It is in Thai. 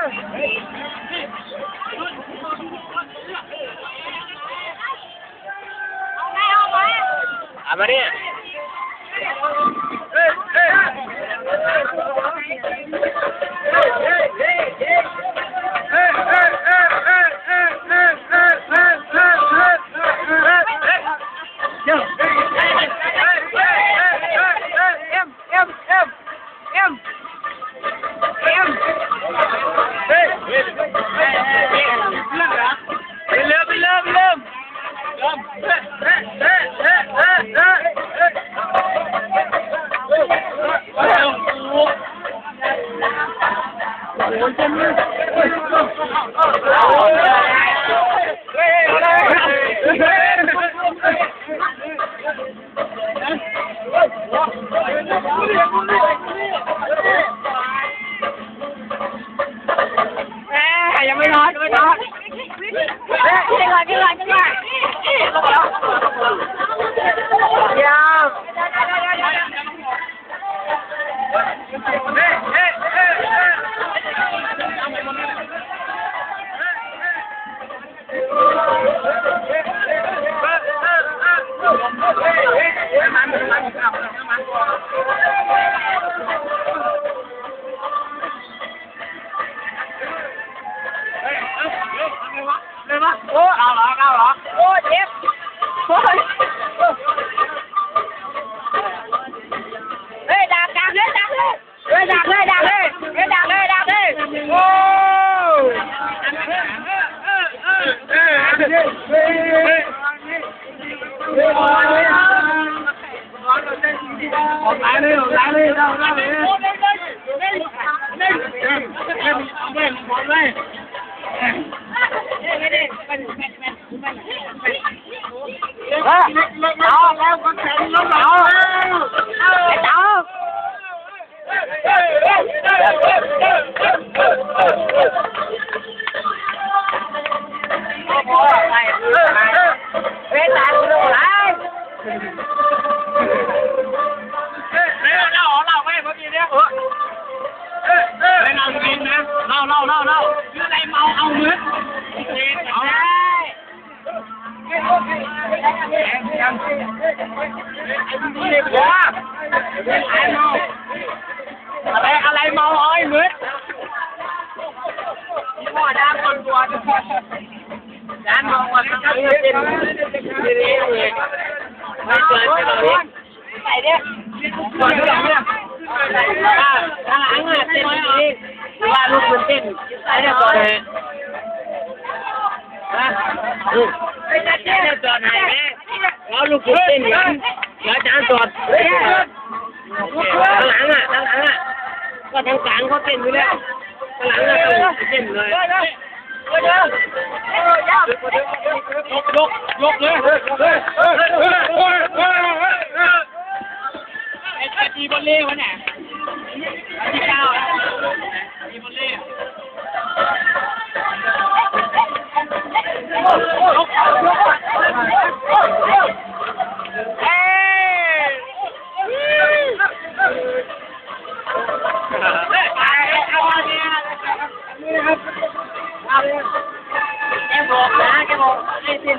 มาเนี่ยยังไม่นอนไม่นอนขึ้นก่อนขึ้นก่อนขึ้นก่อนยาวโอ้เอาเหรอเอาเหรอโอ้เจ็บโอ้ยเฮ้ยดักเลยดักเลยเฮ้ยดักเลยดักเลยเฮ้ยดักเลยดักเลยโอ้ออกหลายเลยออกหลายเลยเอาเลยเอาแล้วก็แข่งแล้วเอาเฮ้ยตายกูโดนไรเราไม่เมื่อกี้เนี่ยไม่เราจริงนะเราคืออะไรเมาเอามือเอาอะไรเมาอ้อยมืดหัวด้านคนตัวด้านมองว่าทั้งนี้เป็นนี่เลยไม่เกินไปเลยใส่เนี่ยก่อนที่หลังเนี่ยข้างหลังอ่ะเต้นนี้ว่าลูกมันเต้นใส่เนี่ยก่อนเลยไม่ได้เต้นจอดไหนแม่แล้วลูกมันเต้นอย่างเดี๋ยวจานจอดข้างหลังอ่ะก็ทางกลางเขาเต้นอยู่แล้วข้างหลังอ่ะต้องเต้นเลยยกเลยไอ้ตีบอลเล่วะเนี่ยที่เก้าตีบอลเล่แกบอกนะแกบอกให้สิ้น